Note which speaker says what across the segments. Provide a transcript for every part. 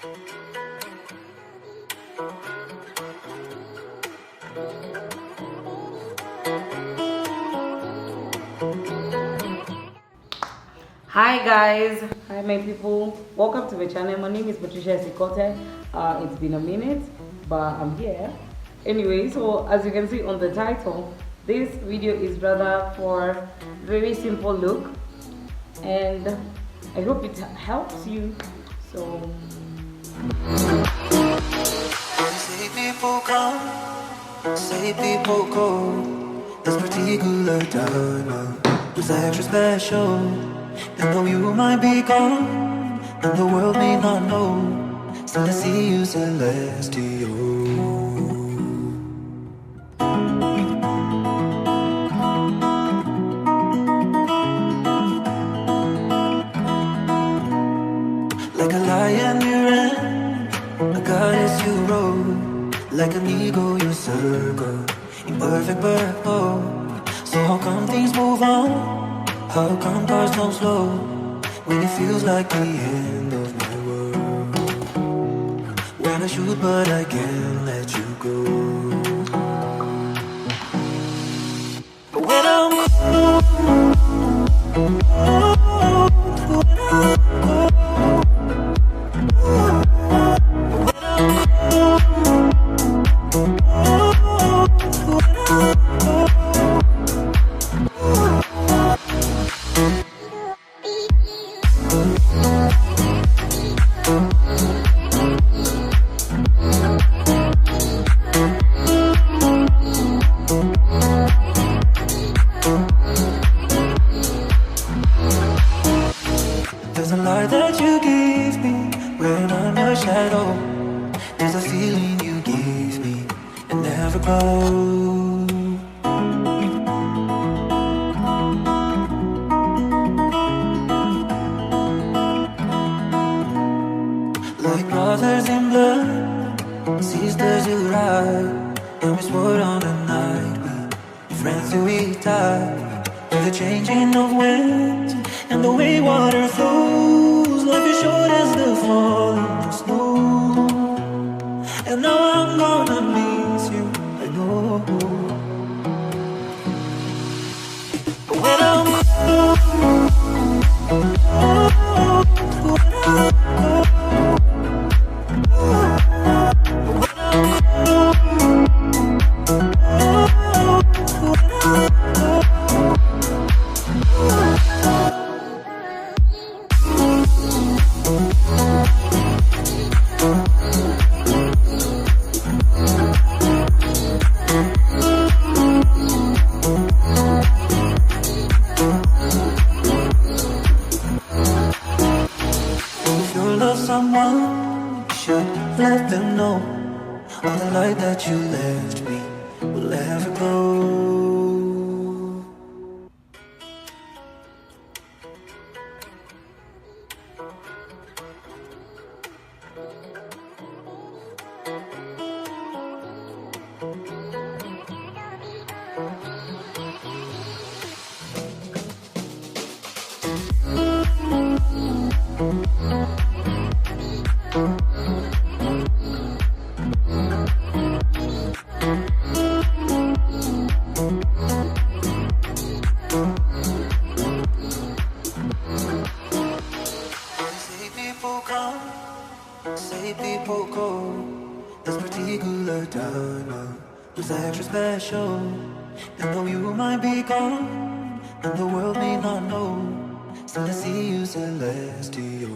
Speaker 1: Hi guys, hi my people, welcome to my channel. My name is Patricia Sikote. It's been a minute, but I'm here anyway. So as you can see on the title, this video is rather for very simple look, and I hope it helps you. So
Speaker 2: say people come, say people go. This particular diamond was extra special. And though you might be gone, and the world may not know, still I see you celestial. Like a lion you ran, a goddess you rode, like an eagle you circle, in perfect purple. So how come things move on? How come cars don't slow when it feels like the end of my world? When I shoot but I can't let you go. But when I'm cold, there's a light that you give me when I'm your shadow. There's a feeling you give me and never go. Like brothers in blood, sisters you ride, and we swore on the night we friends till we die. With the changing of winds and the way water flows, life is short as the falling snow. And now I'm gonna miss you, I know. But when I'm someone, you should let them know all the light that you left me will never go. Say people go. This particular diamond was extra special. And though you might be gone, and the world may not know, still I see you celestial.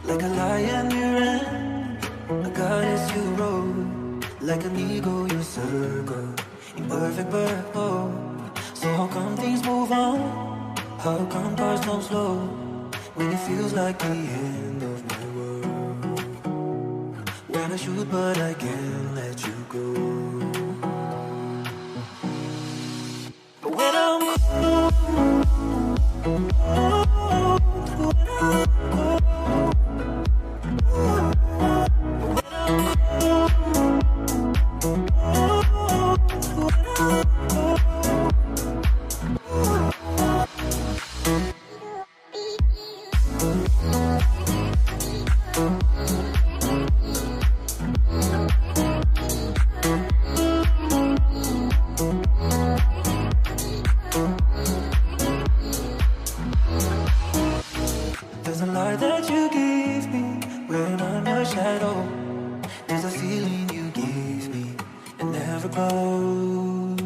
Speaker 2: Like a lion you ran, a goddess you rode, like an eagle you circle, in perfect purple. So how come things move on? How come cars don't slow when it feels like the end of my world? When I shoot but I can't let you go. But when I'm cold, never go.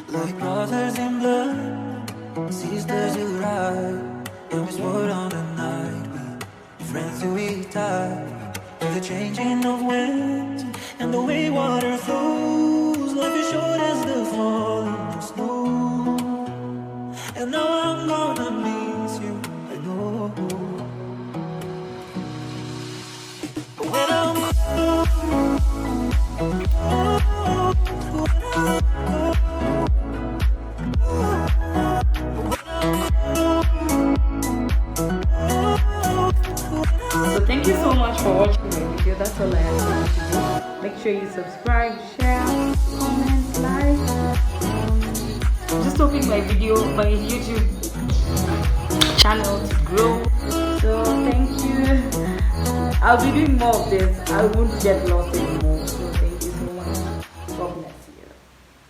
Speaker 2: Like brothers in blood, sisters you ride, and we swore on the night, friends who we tie. The changing of winds and the way water flows, life is short as the falling snow. And now I'm gonna miss you, I know. But when I'm
Speaker 1: So thank you so much for watching my video. That's all I have to do. Make sure you subscribe, share, comment, like. Just hoping my YouTube channel to grow. So thank you. I'll be doing more of this. I won't get lost anymore.